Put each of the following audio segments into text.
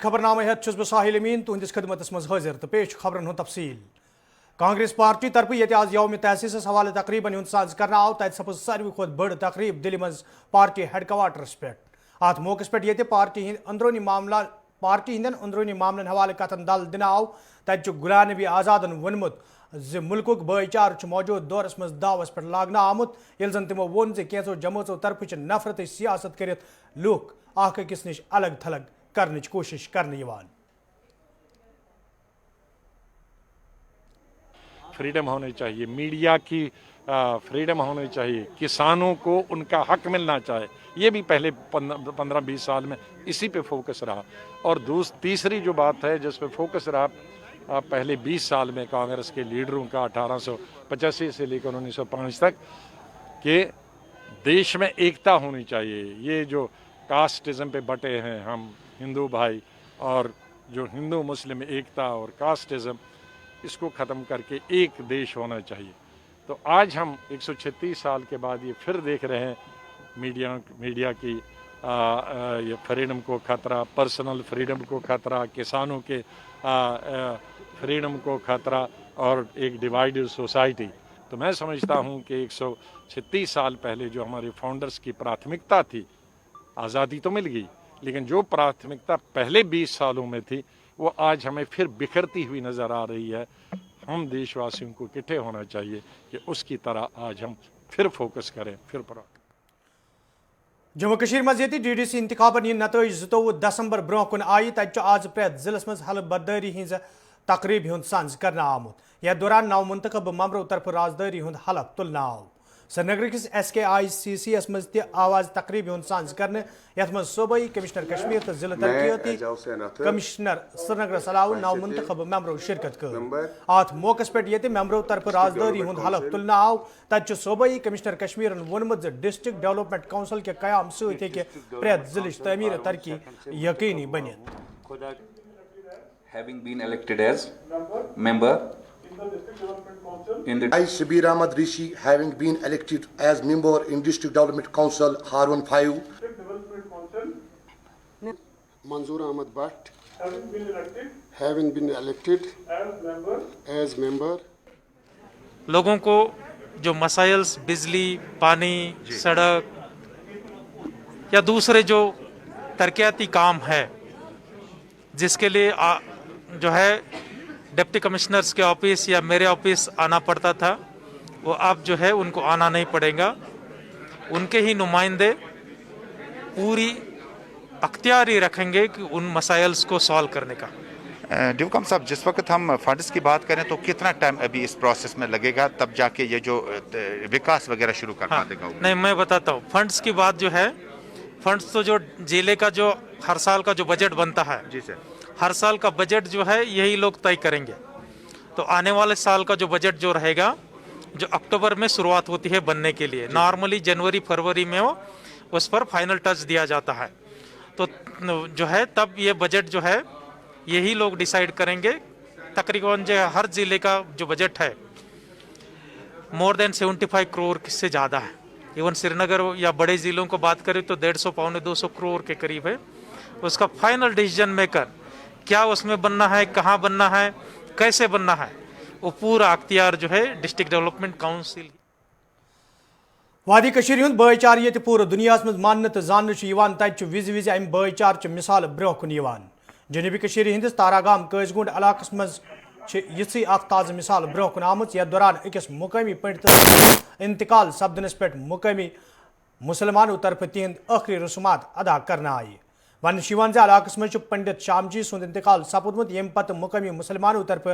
खबरनामे हेत बह साहिल अमीन तुहंदिस खिदमत मज हाजिर तो पेश खबरन हूं तफसील। कांग्रेस पार्टी तरफ ये आज यौम तहसीस हवाले तकरीबन हूं साज कर आव तत सपज सारे खुद बड़ तकरीब दिल्ली मज पार्टी हेडक्वार्टरस पे अत मौके पे पार्टी अंदरूनी मामला पार्टी हंदन अंदरूनी मामलन हवाले कथन दल दिन आव तत गुलाम नबी आज़ादन वोनमुत ज मुल्कुक भाईचार मौजूद दौरस मज दावस पे लागना आमुत ये जन तमो वोन कैंसो जमातों तरफ नफरत सियासत कर लूख अख अकिस निश अलग थलग करने की कोशिश करने फ्रीडम होनी चाहिए, मीडिया की फ्रीडम होनी चाहिए, किसानों को उनका हक मिलना चाहिए। ये भी पहले 15-20 साल में इसी पे फोकस रहा। और तीसरी जो बात है जिस पे फोकस रहा पहले 20 साल में कांग्रेस के लीडरों का 1885 से लेकर 1905 तक कि देश में एकता होनी चाहिए। ये जो कास्टिज़म पे बटे हैं हम हिंदू भाई, और जो हिंदू मुस्लिम एकता और कास्टिज़म, इसको ख़त्म करके एक देश होना चाहिए। तो आज हम 136 साल के बाद ये फिर देख रहे हैं मीडिया की ये फ्रीडम को खतरा, पर्सनल फ्रीडम को खतरा, किसानों के फ्रीडम को खतरा और एक डिवाइडेड सोसाइटी। तो मैं समझता हूँ कि 136 साल पहले जो हमारे फाउंडर्स की प्राथमिकता थी, आज़ादी तो मिल गई, लेकिन जो प्राथमिकता पहले 20 सालों में थी वो आज हमें फिर बिखरती हुई नज़र आ रही है। हम देशवासियों को इकट्ठे होना चाहिए कि उसकी तरह आज हम फिर फोकस करें। फिर जम्मू कश्मीर मज DDC इंतखाबन नतज 22 दिसंबर ब्रोह कुन आई तत आज प्रेत जिलस मज हल बर्दारी हज तकरीब हुंद सांझ करना आमुत। यथ दौरान नव मुंतखब ममरों तरफ राजदारी हुंद हलफ तुलना आव। श्रीनगर किस SKICCS मज आवाज तकरीब हुंद सांझ करने यथ मज सूबाई कमिश्नर कश्मीर तो जिला तरक्याती कमिश्नर श्रीनगर सलाह नव मुंतखब मेम्बरों शिरकत कर। अत मौके पे मेम्बरों तरफ राजदारी हुंद हलफ तुलना आव तत सूबाई कमिश्नर कश्मीर वोनमुत डिस्ट्रिक्ट डेवलपमेंट काउंसिल के क्याम सत्य प्रेत जिलच तमीर तरक्की यकीनी बनित। Having been elected as member in the I, Shabir Ahmad Rishi, having been elected as member in District Development Council Harun 5, Manzoor Ahmad Bhatt, having been elected as member, लोगों को जो मसाइल्स बिजली, पानी, सड़क या दूसरे जो तरक्याती काम है जिसके लिए जो है डिप्टी कमिश्नर्स के ऑफिस या मेरे ऑफिस आना पड़ता था, वो अब जो है उनको आना नहीं पड़ेगा। उनके ही नुमाइंदे पूरी अख्तियारी रखेंगे कि उन मसाइल्स को सॉल्व करने का। ड्यूकम साहब, जिस वक्त हम फंड्स की बात करें तो कितना टाइम अभी इस प्रोसेस में लगेगा, तब जाके ये जो विकास वगैरह शुरू करवा देगा? नहीं, मैं बताता हूँ। फंड्स की बात जो है, फंड्स तो जो जिले का जो हर साल का जो बजट बनता है, जी सर, हर साल का बजट जो है यही लोग तय करेंगे। तो आने वाले साल का जो बजट जो रहेगा, जो अक्टूबर में शुरुआत होती है बनने के लिए, नॉर्मली जनवरी फरवरी में वो उस पर फाइनल टच दिया जाता है। तो जो है तब ये बजट जो है यही लोग डिसाइड करेंगे। तकरीबन जो हर जिले का जो बजट है मोर देन 75 करोड़ से ज़्यादा है। इवन श्रीनगर या बड़े ज़िलों को बात करें तो 150-200 करोड़ के करीब है। उसका फाइनल डिसीजन मेकर क्या उसमें बनना है, कहाँ बनना है, कैसे बनना है, वो पूरा अख्तियार जो है डिस्ट्रिक्ट डेवलपमेंट काउंसिल। वादी कशीर हुंद भाईचार ये पूरे दुनिया मज मान तो जान तत विज विज अम भाईचार मिसाल ब्रोह कुन जनूबी कशीर हंदिस तारागाम कैसगुंड इलाकस मज यी ताज़ मिसाल ब्रोह कुन आम। यथ दौरान अकिस मुकामी पंडित इंतकाल सपदनस पे मुकामी मुसलमानों तरफ तिहद आखिरी रसूमात अदा करना आई। वन इलाकस मज पंडित शामजी सुंद इंतकाल सपुदमुत यम पत मुकामी मुसलमानों तरफ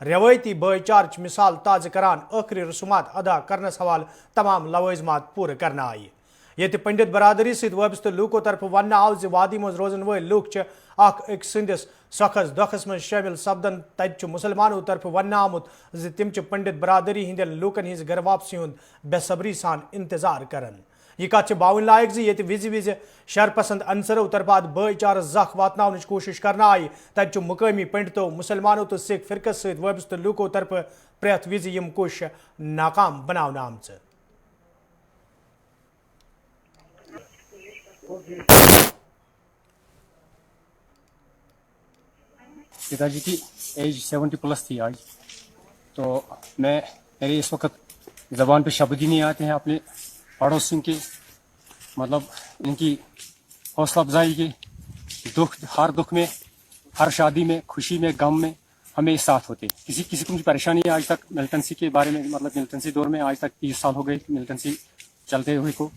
रवायती भाईचार मिसाल ताज़ करान आखिरी रसूमात अदा करनस हवाल तमाम लवाजमात पूरे करना आई। ये पंडित बरादरी सत वाबस्त लूकों तरफ वन आव वादी मज रोजन वल लूक अक सदिस सखस दुखस मज शामिल सपदन तत मुसलमानों तरफ वन आमुत तिम पंडित बरादरी हंद लूकन हज घर वापसी हुंद बेसब्री सान इंतजार करन। यह कत बावन लायक ये विज विज शरपसंद अनसरों तरफ भाईचार जख वातन कोशिश करना आई तत मुकामी पंडितों, मुसलमानों तो सिख फिरकस सत वाबस्त लूकों तरफ प्रेत विज यम कोशिश नाकाम बनावन आमच। पिताजी की एज 70+ थी आज, तो मेरे इस वक्त ज़बान पे शब्द ही नहीं आते हैं अपने पड़ोसियों के, मतलब इनकी हौसला अफजाई के, हर दुख में, हर शादी में, खुशी में, गम में हमें साथ होते। किसी को परेशानी आज तक मिलिटेंसी के बारे में, मतलब मिलिटेंसी दौर में आज तक 30 साल हो गए मिलिटेंसी चलते हुए को,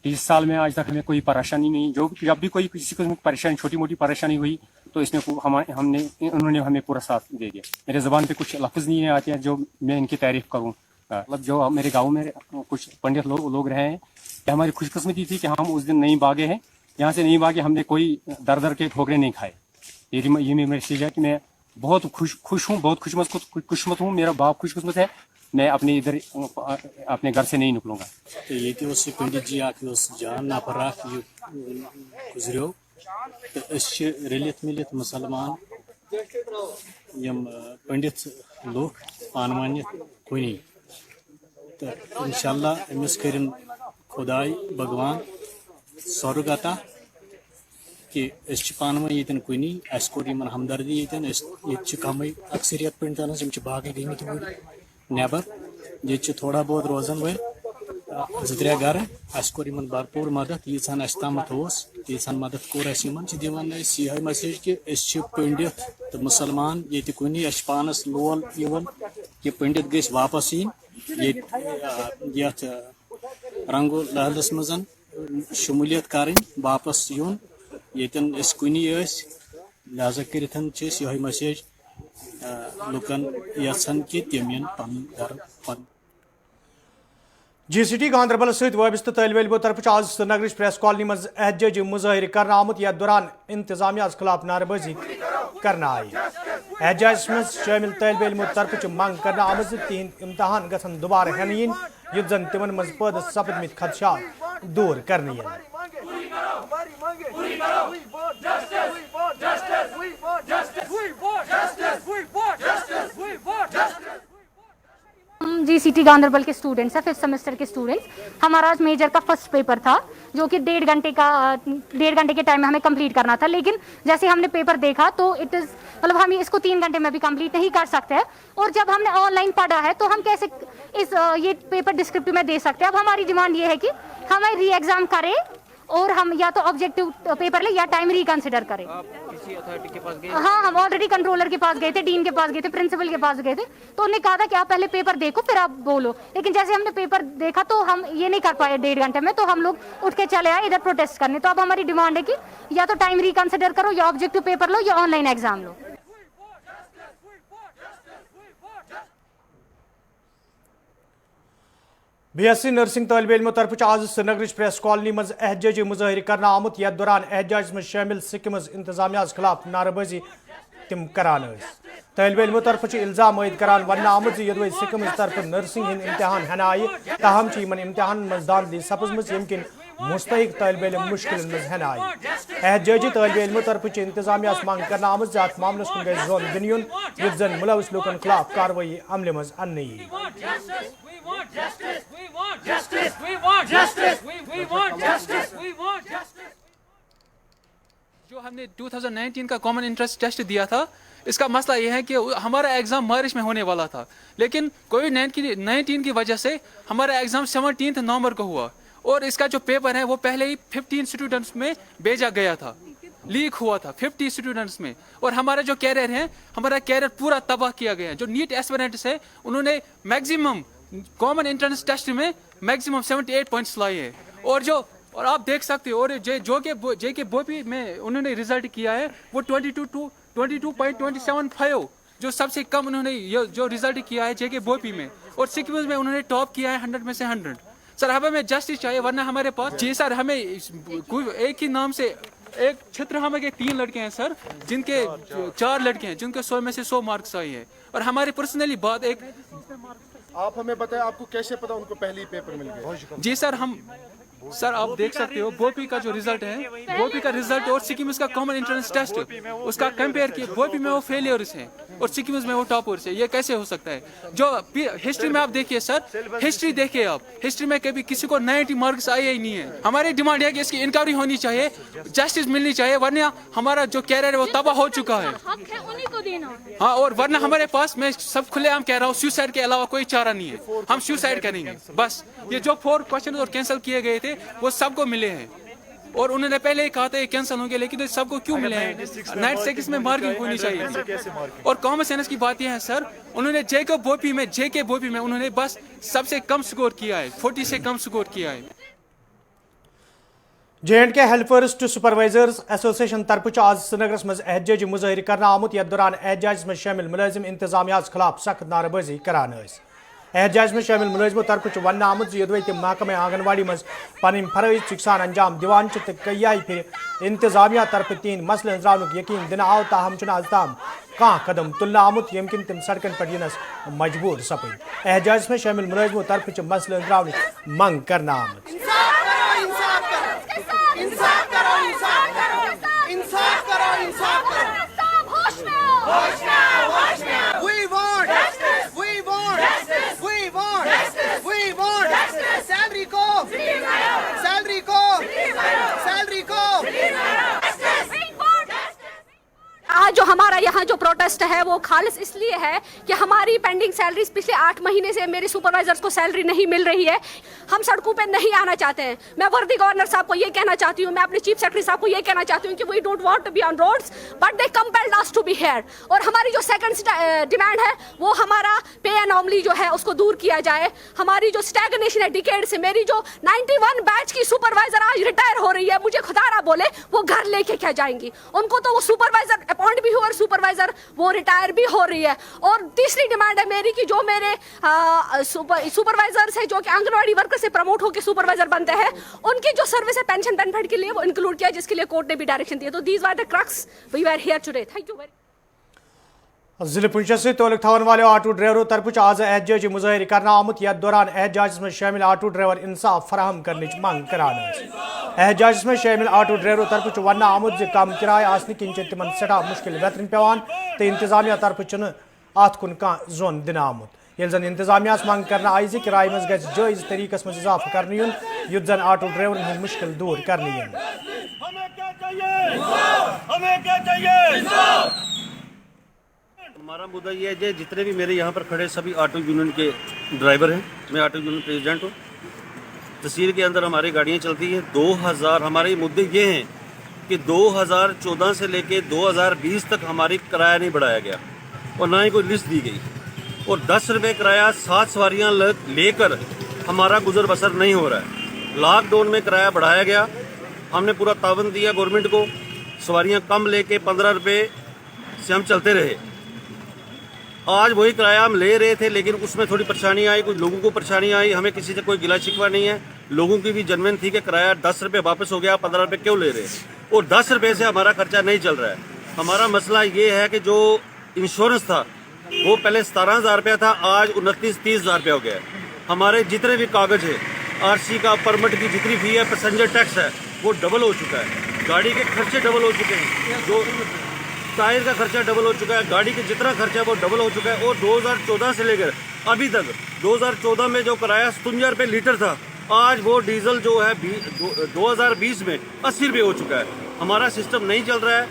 30 साल में आज तक हमें कोई परेशानी नहीं। जब भी कोई किसी को परेशानी, छोटी मोटी परेशानी हुई तो इसमें उन्होंने हमें पूरा साथ दे दिया। मेरे ज़बान पे कुछ लफ्ज़ नहीं आते हैं जो मैं इनकी तारीफ़ करूँ। मतलब जो मेरे गाँव में कुछ पंडित लोग रहे हैं, हमारी खुशकिस्मती थी कि हम उस दिन नहीं भागे हैं, यहाँ से नहीं भागे, हमने कोई दर के ठोकरे नहीं खाए। ये मेरी मैसेज है कि मैं बहुत खुश हूँ, बहुत खुशकिस्मत हूँ, मेरा बाप खुशकिस्मत है, मैं अपने घर से नहीं निकलूँगा। तो ये पंडित जी जान नाफराक गुजरियो, तो रलित मिलित मुसलमान यम पंडित लोग पानवानियत कुनी, तो इंशाल्लाह अमिस करिन खुदाई भगवान स्वर्ग अता कि पानवा ये कुनी, अस कोर यमन हमदर्दी ये कम अक्सरियत पंडित बाकी गई नेबर, ये थोड़ा बहुत रोजान वे 2-3 घर अस कोर भरपूर मदद, यीन अस तमत यीन मदद कोर दिवान यह मैसेज कि पंडित तो मुसलमान ये कुनी, पानस लोल इवन कि पंडित गई वापस ये रंगो लहलस मजन शमूलियत करें, वापस यून येतन कुनी, लिहाजा कर यह मैसेज लुकन यन कि तम इन पन घर। GCT गांधरबल सहित वाबस्त तालिब इल्मों तरफ आज श्रीनगर प्रेस कॉलोनी मज एहतजाजी मुजाहिर करना आमुत, यथ दौरान इंतजामिया खिलाफ नारेबाजी करना आई। एहतजाज मज शामिल तालिब इल्मों तरफ मंग करना आमज तिहंद इम्तहान गसन दोबारा हेन इन, युथ जन तिमन मज पैद सपदमित खदशात दूर करने इन। हम GCT गांधरबल के स्टूडेंट्स हैं, 5th सेमेस्टर के स्टूडेंट्स। हमारा आज मेजर का फर्स्ट पेपर था जो कि 1.5 घंटे के टाइम में हमें कंप्लीट करना था, लेकिन जैसे हमने पेपर देखा तो मतलब हम इसको 3 घंटे में भी कंप्लीट नहीं कर सकते हैं, और जब हमने ऑनलाइन पढ़ा है तो हम कैसे ये पेपर डिस्क्रिप्टिव में दे सकते हैं। अब हमारी डिमांड ये है कि हमें री एग्जाम करें और हम या तो ऑब्जेक्टिव पेपर ले या टाइम रिकंसिडर करें। किसी अथॉरिटी के पास गए? हाँ, हम ऑलरेडी कंट्रोलर के पास गए थे, डीन के पास गए थे, प्रिंसिपल के पास गए थे, तो उन्होंने कहा था कि आप पहले पेपर देखो फिर आप बोलो। लेकिन जैसे हमने पेपर देखा तो हम ये नहीं कर पाए 1.5 घंटे में, तो हम लोग उठ के चले आए इधर प्रोटेस्ट करने। तो अब हमारी डिमांड है कि या तो टाइम रिकंसिडर करो, या ऑब्जेक्टिव पेपर लो, या ऑनलाइन एग्जाम लो। BSc नर्सिंग तालिब इल्मों तरफ आज श्रीनगर प्रेस कॉलोनी मज एहतजाजी मुजाहिर करना आमुत, यथ दौरान एहतजाज में शामिल सिक्किम इंतजामिया खिलाफ नारेबाजी तम करान। तालिब इल्मों तरफ इल्जाम आयद करान वन आमुत यदि सिक्किम तरफ नर्सिंग हंद इम्तहान हेन आय, ताहम इन इम्तहान मज धांधली सपजम यम मुस्तहिक तालिब इल्म मुश्किल मज हेन आय। एहतजाजी तालिब इल्मों तरफ इंतजामिया मंग करना आमुत अत मामलस कुन गई जोन दिन युन, युथ जन मुलविस लूकन खिलाफ कार्रवाई अमल मज अन्न यी। जो हमने 2019 का कॉमन इंटरेस्ट टेस्ट दिया था, इसका मसला यह है कि हमारा एग्जाम मार्च में होने वाला था, लेकिन कोविड-19 की वजह से हमारा एग्जाम 17 नवंबर को हुआ, और इसका जो पेपर है वो पहले ही 15 स्टूडेंट्स में भेजा गया था, लीक हुआ था 50 स्टूडेंट्स में, और हमारा जो कैरियर है, हमारा कैरियर पूरा तबाह किया गया। जो नीट एस्पिरेंट्स है उन्होंने मैक्सिमम कॉमन एंट्रेंस टेस्ट में मैक्सिमम 78 पॉइंट्स लाए हैं, और आप देख सकते हो, और जे के बोपी में उन्होंने रिजल्ट किया है वो 22.275, जो सबसे कम उन्होंने जो रिजल्ट किया है जे के बोपी में, और सिक्किम में उन्होंने टॉप किया है 100 में से 100। सर हमें जस्टिस चाहिए, वरना हमारे पास जी सर हमें एक ही नाम से एक क्षेत्र के 3 लड़के हैं सर, जिनके 4 लड़के हैं जिनके 100 में से 100 मार्क्स आए हैं, और हमारी पर्सनली बात आप हमें बताएं आपको कैसे पता उनको पहले ही पेपर मिल गया? जी सर, हम सर आप देख सकते हो बोपी का जो रिजल्ट है, बोपी का रिजल्ट और सिक्किम का कॉमन एंट्रेंस टेस्ट उसका कंपेयर किए, बोपी में वो फेलियर्स हैं और सिक्किम में वो टॉपर्स है। ये कैसे हो सकता है? जो हिस्ट्री में आप देखिए सर, हिस्ट्री देखिए आप, हिस्ट्री में कभी किसी को 90 मार्क्स आए ही नहीं है। हमारी डिमांड है कि इसकी इंक्वायरी होनी चाहिए, जस्टिस मिलनी चाहिए, वरना हमारा जो कैरियर है वो तबाह हो चुका है। उन्हीं को देना। हाँ, और वरना हमारे पास, मैं सब खुलेआम कह रहा हूँ, सुसाइड के अलावा कोई चारा नहीं है। हम सुसाइड करेंगे बस। ये जो 4 क्वेश्चन और कैंसिल किए गए थे वो सबको मिले हैं, और उन्होंने पहले ही कहा था ये कैंसिल होंगे, लेकिन सबको क्यों मिले हैं? 96 में मार्किंग होनी चाहिए। और कॉमन सेंस की बात यह है सर, उन्होंने जेके बोपी में उन्होंने बस सबसे कम स्कोर किया है, 40 से कम स्कोर किया है। J&K helpers to supervisors association तरफ आज श्रीनगरस मज एहतजाजी मुजाहिर कर आमुत, यथ दौरान एहतजाज में शामिल मुलाजिम इंतजामिया खिलाफ सख्त नारेबाजी करान। एहतजाज में शामिल मुलाजिमों तरफ वन आमुत योदवे तम महकमे आंगनवाड़ी मज पन फरज सान अंजाम दिवान तो कई फिर इंतजामिया तरफ तीन मसले अंजरान यकीन दिन आव, ताहम आज ताम कह कदम तुलना आमुत यम किन तम सड़कन पर यनस मजबूर सपद। एहतजाज में शामिल मुलाजिमों तरफ मसले अंजरान मंग करना आमुत। आज जो हमारा यहाँ जो प्रोटेस्ट है वो खालिस इसलिए है कि हमारी पेंडिंग सैलरीज पिछले 8 महीने से मेरे सुपरवाइजर्स को सैलरी नहीं मिल रही है। हम सड़कों पे नहीं आना चाहते हैं। मैं वर्दी गवर्नर साहब को ये कहना चाहती हूँ, मैं अपने चीफ सेक्रेटरी साहब को ये कहना चाहती हूँ कि we don't want to be on roads but they compelled us to be here. और हमारी जो सेकंड डिमांड है वो हमारा पे एनॉमली जो है उसको दूर किया जाए। हमारी जो स्टैग्नेशन है डिकेड से, मेरी जो 91 बैच की सुपरवाइजर आज रिटायर हो रही है, मुझे खुदारा बोले वो घर लेके क्या जाएंगी? उनको तो वो सुपरवाइजर अपॉइंट भी हुआ और सुपरवाइजर वो रिटायर भी हो रही है। और तीसरी डिमांड है मेरी कि जो मेरे सुपरवाइजर्स है जो कि आंगनवाड़ी वर्कर से प्रमोट होकर सुपरवाइजर बनते हैं, उनकी जो सर्विस है पेंशन बेनिफिट के लिए वो इंक्लूड किया, जिसके लिए कोर्ट ने भी डायरेक्शन दिया। तो these are the crux we were here today. Thank you very. जिले पुंछ से तोलक थवन वाले ऑटो ड्राइवरों तरफ आज एहतजाजी मुजाहिर करना आमुत, यथ दौरान एहतजाज में शामिल ऑटो ड्राइवर इंसाफ फराहम करने की मांग करान। एहतजाज में शामिल ऑटो ड्राइवरों तरफ वन आमुत कम किराय आसने किन तिमन सठा मुश्किल वेतन पेवान, तो इंतजामिया तरफ अत कुन कह जोन दिन आमुत। ये जन इंतजामिया मांग करना आई जि किराय मज गज जायज तरीकस मज इजाफा करने युन, युद्ध जन ऑटो ड्राइवर हूँ मुश्किल दूर करने युन। हमारा मुद्दा ये है कि जितने भी मेरे यहाँ पर खड़े सभी ऑटो यूनियन के ड्राइवर हैं, मैं ऑटो यूनियन प्रेसिडेंट हूँ। तहसील के अंदर हमारी गाड़ियाँ चलती हैं। 2000 हमारे मुद्दे ये हैं कि 2014 से लेके 2020 तक हमारी किराया नहीं बढ़ाया गया और ना ही कोई लिस्ट दी गई, और 10 रुपये किराया 7 सवारियाँ लेकर हमारा गुजर बसर नहीं हो रहा है। लॉकडाउन में किराया बढ़ाया गया, हमने पूरा तावन दिया गवर्नमेंट को, सवारियाँ कम लेके 15 रुपये से हम चलते रहे। आज वही किराया हम ले रहे थे, लेकिन उसमें थोड़ी परेशानी आई, कुछ लोगों को परेशानी आई। हमें किसी से कोई गिला शिकवा नहीं है, लोगों की भी जनमन थी कि किराया 10 रुपये वापस हो गया, 15 रुपये क्यों ले रहे हैं, और 10 रुपये से हमारा खर्चा नहीं चल रहा है। हमारा मसला ये है कि जो इंश्योरेंस था वो पहले 17,000 रुपया था, आज 29-30,000 रुपया हो गया है। हमारे जितने भी कागज है, RC का, परमिट की जितनी फी है, पैसेंजर टैक्स है, वो डबल हो चुका है। गाड़ी के खर्चे डबल हो चुके हैं, जो टायर का खर्चा डबल हो चुका है, गाड़ी के जितना खर्चा है वो डबल हो चुका है। और 2014 से लेकर अभी तक, 2014 में जो किराया 57 रुपये लीटर था, आज वो डीजल जो है 2020 में 80 रुपये हो चुका है। हमारा सिस्टम नहीं चल रहा है।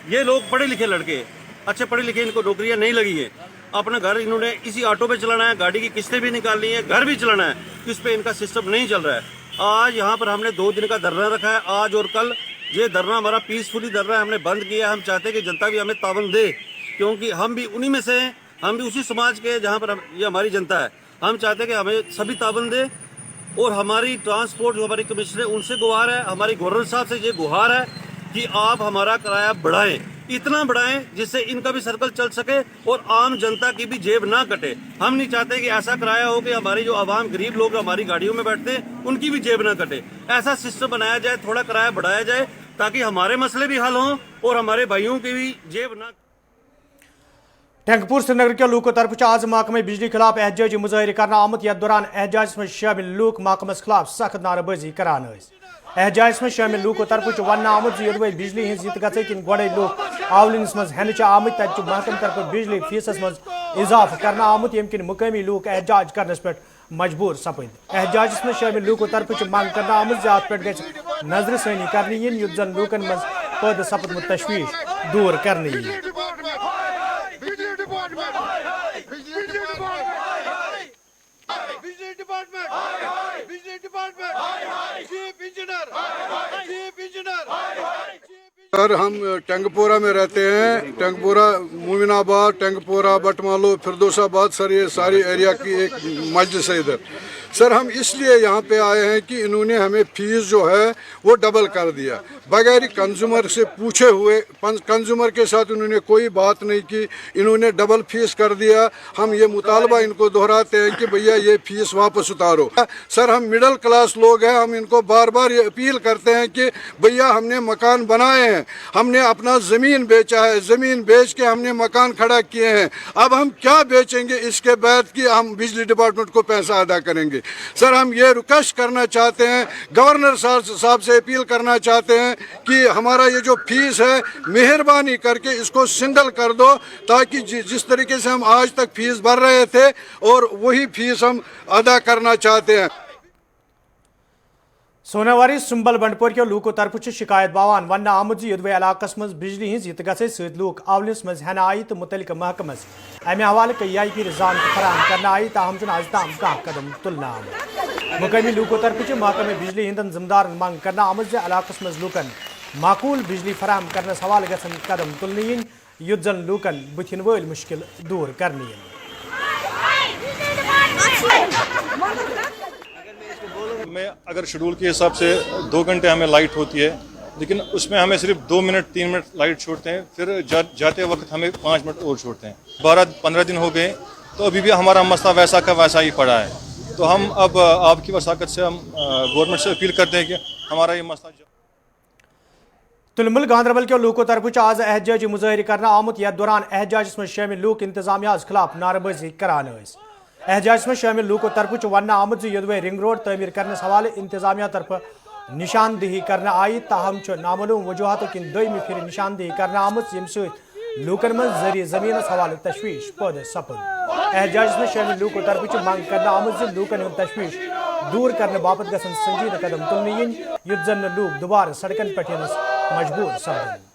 ये लोग पढ़े लिखे लड़के, अच्छे पढ़े लिखे, इनको नौकरियां नहीं लगी है, अपना घर इन्होंने इसी ऑटो पे चलाना है, गाड़ी की किस्तें भी निकालनी है, घर भी चलाना है, इस पे इनका सिस्टम नहीं चल रहा है। आज यहाँ पर हमने 2 दिन का धरना रखा है, आज और कल। ये धरना हमारा पीसफुली धरना है, हमने बंद किया है। हम चाहते हैं कि जनता भी हमें तावन दे, क्योंकि हम भी उन्हीं में से हैं, हम भी उसी समाज के जहाँ पर ये हमारी जनता है। हम चाहते हैं कि हमें सभी तावन दे, और हमारी ट्रांसपोर्ट जो हमारी कमिश्नर है उनसे गुहार है, हमारी गवर्नर साहब से ये गुहार है कि आप हमारा किराया बढ़ाएं, इतना बढ़ाएं जिससे इनका भी सर्कल चल सके और आम जनता की भी जेब ना कटे। हम नहीं चाहते कि ऐसा किराया हो कि हमारी जो आवाम गरीब लोग हमारी गाड़ियों में बैठते हैं उनकी भी जेब ना कटे। ऐसा सिस्टम बनाया जाए, थोड़ा किराया बढ़ाया जाए, ताकि हमारे मसले भी हल हों और हमारे भाइयों की भी जेब ना। ٹینگپور سری نگر کے لوکو طرف آز محکمہ بجلی خلاف احتجاجی مظاہرہ کرنا آمت یتھ دوران احتجاجس میں شامل لوک محکمس خلاف سخت نعرہ بازی کران احتجاجس میں شامل لوکو طرف ون آمت یدوے بجلی ہز یت گھے کن گوڑے لوگ آولنس مز ہینچ آمت تت محکمہ طرف بجلی فیسس مز اضافہ کرنا آمت یم کن مقامی لوک احتجاج کرنس پہ مجبور سپد احتجاجس میں شامل لوکو طرف منگ کرنا آمت ات پہ گھ نظر ثانی کرنے یت زن لوکن مز پید سپدمت تشویش دور کرنے سر ہم ٹینگپورہ میں رہتے ہیں. ٹینگپورہ مومن آباد, ٹینگپورہ, بٹمالو, فردوس آباد, سر یہ ساری ایریا کی ایک مجلس ہے ادھر. سر ہم اس لیے یہاں پہ آئے ہیں کہ انہوں نے ہمیں فیس جو ہے وہ ڈبل کر دیا بغیر کنزیومر سے پوچھے ہوئے. کنزیومر کے ساتھ انہوں نے کوئی بات نہیں کی, انہوں نے ڈبل فیس کر دیا. ہم یہ مطالبہ ان کو دہراتے ہیں کہ بھیا یہ فیس واپس اتارو. سر ہم مڈل کلاس لوگ ہیں, ہم ان کو بار بار یہ اپیل کرتے ہیں کہ بھیا ہم نے مکان بنائے ہیں, ہم نے اپنا زمین بیچا ہے, زمین بیچ کے ہم نے مکان کھڑا کیے ہیں. اب ہم کیا بیچیں گے اس کے بعد کہ ہم بجلی ڈپارٹمنٹ کو پیسہ ادا کریں گے. سر ہم یہ ریکویسٹ کرنا چاہتے ہیں, گورنر صاحب سے اپیل کرنا چاہتے ہیں کہ ہمارا یہ جو فیس ہے مہربانی کر کے اس کو سنگل کر دو, تاکہ جس طریقے سے ہم آج تک فیس بھر رہے تھے اور وہی فیس ہم ادا کرنا چاہتے ہیں. سوناواری سنبل بنڈپور کے لوکو طرف شکایت باوان ون آمت یدوے علاقہ مز بجلی ہز یت گھے ست لوک آولنس مز ہین آئی تو متعلقہ محکمس امہ حوالہ کئی پھر زانت فراہم کرنا آئی, تاہم آز تام کھانا قدم تلنا آمت. مقامی لوکو طرف محکمہ بجلی ہندن ذمہ دارن منگ کرنا آمت علاقہ مز لوکن معقول بجلی فراہم کرنس حوالہ گھن قدم تلن ین یت زن لوکن بتھن ول مشکل دور کرنے ین. میں اگر شیڈول کے حساب سے 2 گھنٹے ہمیں لائٹ ہوتی ہے, لیکن اس میں ہمیں صرف 2 منٹ 3 منٹ لائٹ چھوڑتے ہیں, پھر جاتے وقت ہمیں 5 منٹ اور چھوڑتے ہیں. 12-15 دن ہو گئے تو ابھی بھی ہمارا مسئلہ ویسا کا ویسا ہی پڑا ہے. تو ہم اب آپ کی وساقت سے ہم گورنمنٹ سے اپیل کرتے ہیں کہ ہمارا یہ مسئلہ. تلمل گاندربل کے لوکو طرف آز احتجاجی مظاہرہ کرنا آمت یتھ دوران احتجاجس میں شامل لوک انتظامیہ خلاف نعرہ بازی کران. احتجاجس میں شامل لوکو طرف ون آمت یدوے رنگ روڈ تعمیر کرنس حوالہ انتظامیہ طرف نشاندہی کرنا آئی, تاہم نامعلوم وجوہاتوں کن دویمہ پھر نشاندہی کرنا آمت یم ست لوکن من زرعی زمینس حوالہ تشویش پید سپد. احتجاجس میں شامل لوکو طرف منگ کرنا آمت لوکن ہند تشویش دور کرنے باپت گھن سنجیدہ قدم تلن ین یت زن لوک دوبارہ سڑکن پہ ینس مجبور سپدن.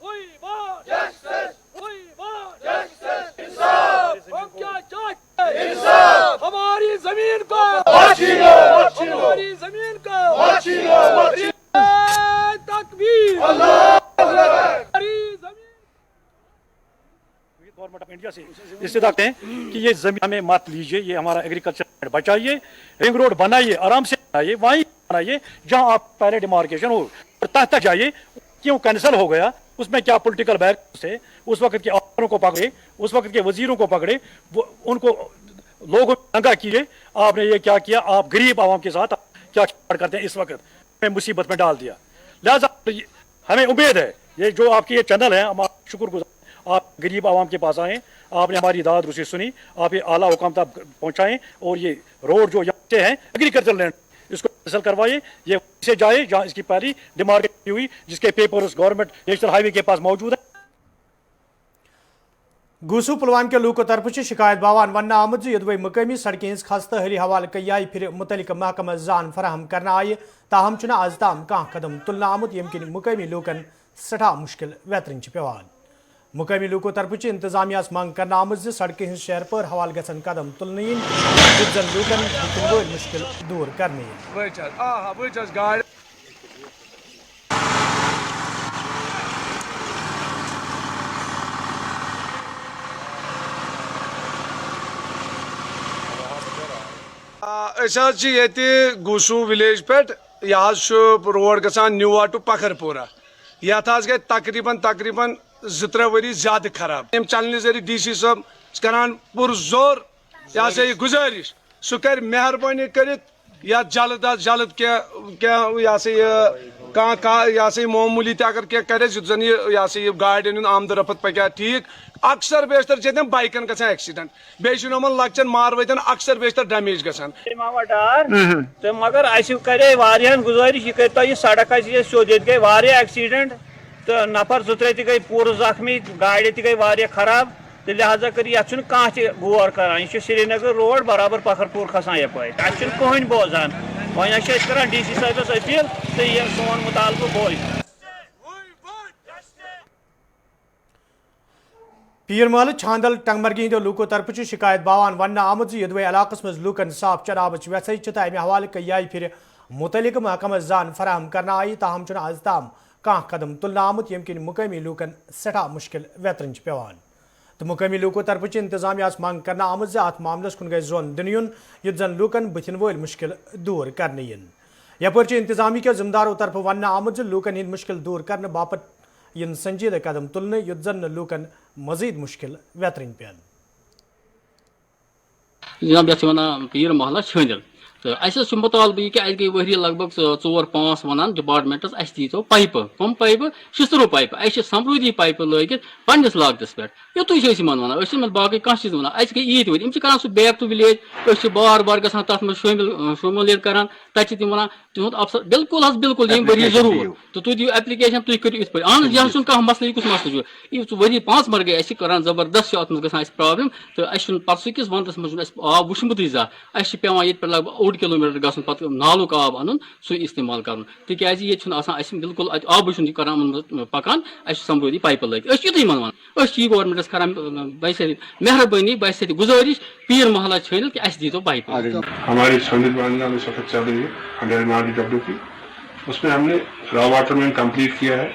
ہماری زمین کو ہماری زمین کو تکبیر. گورنمنٹ آف انڈیا سے استدعا کرتے ہیں کہ یہ زمین ہمیں مت لیجیے, یہ ہمارا ایگریکلچر بچائیے, رنگ روڈ بنائیے, آرام سے بنائیے, وہیں بنائیے جہاں آپ پہلے ڈیمارکیشن ہو, اور تک جائیے. کیوں کینسل ہو گیا, اس میں کیا پولیٹیکل بیک سے اس وقت کے افسروں کو پکڑے, اس وقت کے وزیروں کو پکڑے, ان کو لوگوں دنگا کیے. آپ نے یہ کیا کیا, آپ غریب عوام کے ساتھ کیا کرتے ہیں, اس وقت ہمیں مصیبت میں ڈال دیا. لہذا ہمیں امید ہے یہ جو آپ کی یہ چینل ہے, ہم شکر گزار, آپ غریب عوام کے پاس آئیں, آپ نے ہماری داد رسی سنی, آپ یہ اعلیٰ حکام تک پہنچائیں, اور یہ روڈ جو یہاں سے ہیں ایگریکلچر لینڈ اس کو کینسل کروائیے, یہ سے جائے جہاں اس کی پہلی ڈیمارکیٹ ہوئی, جس کے پیپرز گورنمنٹ نیشنل ہائی وے کے پاس موجود ہے. گوسو پلوام کے لوکو طرف شکایت باوان ون آمت یدوے مقامی سڑکیں ہز خستہ حالی حوالہ کئی پھر متعلقہ محکمہ زان فراہم کرنا آئی, تاہم آز تام کھانا قدم تلنا آمت یم کن مقامی لوکن سٹھا مشکل ویترن پیوان. مقامی لوکو طرف انتظامیہ منگ کرنا آمت سڑکیں ہز شہر پر حوالہ گھن قدم تلن ین یت زن لوکن مشکل دور کرنے ین. گوسو ولیج پہ یہ روڈ گھان نیوا ٹو پکھر پورہ, یت گئی تقریباً 2-3 ؤری زیادہ خراب. یم چینلہِ ذریعہ ڈی سی صٲب کران پُر زور یہ ہسا یہ گزارش, سہ کر مہربانی کرت یا جلد از جلد کیا سا یہ معمولی تہ اگر کرے زن یہ گاڑین ہند آمد رفت پکیا ٹھیک اکثر بیشتر چھ بائکن گھان ایکسیڈنٹ بیٚیہِ یِمن لۄکچن ماروٲتین اکثر بیشتر ڈیمیج گژھان تو مگر اَسہِ کرے واریاہن گزٲرِش یہِ کٔرتو یہِ سڑک اَسہِ سیوٚد ییٚتہِ گٔے واریاہ ایکسیڈنٹ تو نفر 2-3 تہِ گٔے پوٗرٕ زخمی گاڑِ تہِ گٔے واریاہ خراب تو لہذا کر یتھ چھُنہٕ کانٛہہ تہِ غور کران یہِ چھُ سرینگر روڈ برابر پکھرپوٗر کھسان یپٲرۍ اَسہِ چھُنہٕ کٕہٕنۍ بوزان وۄنۍ چھِ أسۍ کران ڈی سی صٲبس أپیٖل تہٕ یہِ سون مُطالبہٕ بوزِ پیر محل چھاندل ٹنگمرگی ہندو لوکو طرف شکایت باوان ون آمت یدوے علاقہ مز لوکن صاف چنابچ ویسے امہ حوالہ کئی پھر متعلق محکمہ زان فراہم کرنا آئی تاہم آز تام کان قدم تلنا آمت یم کن مقامی لوکن سٹھا مشکل ویترن پیوان تو مقامی لوکو طرف انتظامیہ منگ کرنا آمت ات معاملس کن گئی زون دن یون یت زن لوکن بتن ول مشکل دور کرنے ین یپر انتظامیہ کے ذمہ داروں طرف ون آمت لوکن ہند مشکل دور کرنے باپت ین سنجیدہ قدم تلنے یت زن لوکن مزید مشکل ویترن پین جناب یہ ونان پیر محلہ چھندل تو اس مطالبہ یہ کہ اس گئی ؤری لگ بھگ 4-5 ونان ڈپارٹمنٹس اس دیتو پائپہ کم پائپہ شسترو پائپہ اس سمرودی پائپہ لگت پنس لاگتس پہ یوتھے ون باقی کھانا چیز ونان اس گئی عید ورد کران سہ بیک ٹو ولیج بار بار گھان تر مز شمولیت کران تک تم ونان تہد افسر بالکل بالکل یم ؤری ضرور تو تھی دیو ایپلکیشن تھی کرو ات پہ اہم یہ کھانا مسئلہ یہ کس مسئلہ یہ ؤری 5 مر گئی اہم کران زبردست ات مز گھان پرابلم تو اہم پتہ کس ونتس مز آب وچمت زیادہ اہم پیوان یہ لگ بھگ 8 کلومیٹر گھن پتہ نالک آب ان سو استعمال کرن تکیاز یہ بالکل آب کران پکان اس سمرودی پائپہ لگت یوتھے ونان یہ گورنمنٹس کران مہربانی بس گزارش پیر محلہ چھندل کہ اس دیتو پائپ ہماری چھندل باننا اس وقت چل رہی ہے 100 MRDW کی اس میں ہم نے را واٹر مین کمپلیٹ کیا ہے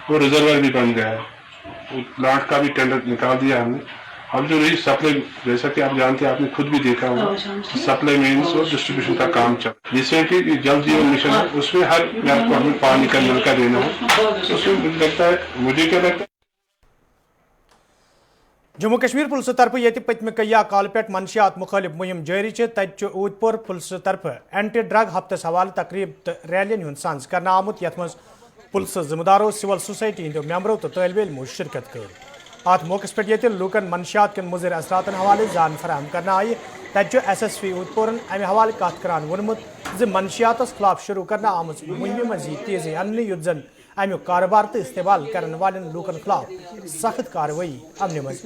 وہ ریزرور بھی بن گیا ہے پلانٹ کا بھی ٹینڈر نکال دیا ہم نے اب جو رہی سپلائی جیسا کہ آپ جانتے ہیں آپ نے خود بھی دیکھا ہوگا سپلائی مینس اور ڈسٹریبیوشن کا کام چل ریسنٹلی جل جیون مشن ہے اس میں ہر گھر کو ہمیں پانی کا نل کا دینا ہے اس میں مجھے لگتا ہے جموں کشمیر پولیس طرف یہ پتم کئی کال پہ منشیات مخالف مہم جاری تت اود پور پولیس طرف اینٹی ڈرگ ہفتس حوالہ تقریب تو ریلین ہند سانز کرنا آمت یت مز پولیس ذمہ داروں سول سوسائٹی ہندو ممبروں تو طالب علموں شرکت کر ات موقع پہ یہ لوکن منشیات کن مضر اثرات حوالہ زان فراہم کرنا آئی تت SSP اود پورن امہ حوالہ کت کران وونمت منشیات خلاف شروع کرنا آمت مہم مزید تیزی اننے یت زن امیک کاروبار تو استعمال کرنے والن لوکن خلاف سخت کارروائی امن مز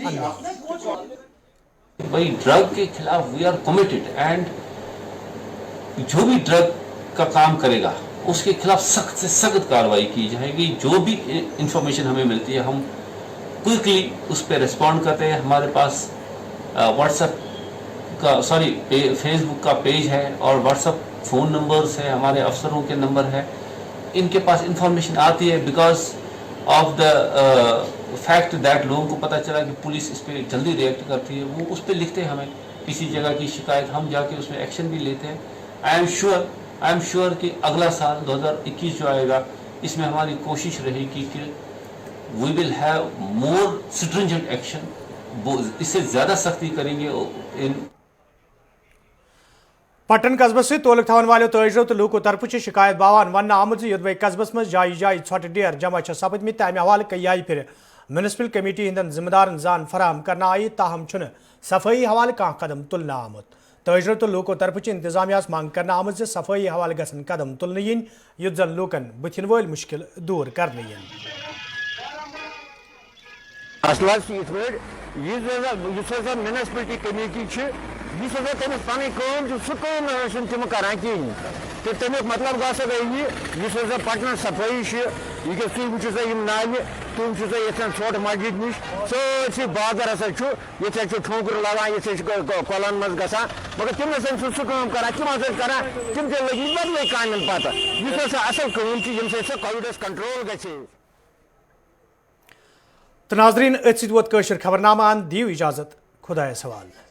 بھائی ڈرگ کے خلاف وی آر کمیٹڈ اینڈ جو بھی ڈرگ کا کام کرے گا اس کے خلاف سخت سے سخت کارروائی کی جائے گی جو بھی انفارمیشن ہمیں ملتی ہے ہم کوئکلی اس پہ ریسپونڈ کرتے ہیں ہمارے پاس واٹس ایپ کا فیس بک کا پیج ہے اور واٹس ایپ فون نمبرز ہے ہمارے افسروں کے نمبر ہے ان کے پاس انفارمیشن آتی ہے because of the fact that لوگوں کو پتہ چلا کہ پولیس اس پہ جلدی ریئیکٹ کرتی ہے وہ اس پہ لکھتے ہیں ہمیں کسی جگہ کی شکایت ہم جا کے اس میں ایکشن بھی لیتے ہیں آئی ایم شیور کہ اگلا سال 2021 جو آئے گا اس میں ہماری کوشش رہے گی کہ we will have more stringent action اس سے زیادہ سختی کریں گے پٹن قصبہ سے تعلق تھوان والوں تاجروں تو لوکو طرف شکایت باوان ون آمت یدوے قصبس مز جائیں ژھۄٹھ ڈیر جمع سپدمت تمہ حوالہ کئی پھر میونسپل کمیٹی ہندن ذمہ دارن زان فراہم کرنا آئی تاہم صفائی حوالہ کان قدم تلنا آمت تاجروں تو لوکو طرف انتظامیہ منگ کرنا آمت صفائی حوالہ گھن قدم تلنے ین یت زن لوکن بتن ول مشکل دور کرنے ین میونسپلٹی کمیٹی اس تمس پن سہ تم کران کہین تو تمیک مطلب گا یہ پٹن صفائی یہ تھی وچو سا نالہ تم سا یتن ژھوٹ مسجد نش سرسی بازر ہسا یہ ٹھونکر لگان یہ کولن مز گا مگر تم نسا سہ کران تم ہسا کران تم تہ لگی بدلے کامن پتہ اس اصل کم یم سہ کووڈس کنٹرول گھے تو ناظرین ات ست ووت کاشر خبرنامہ دیو اجازت خدایس حوالہ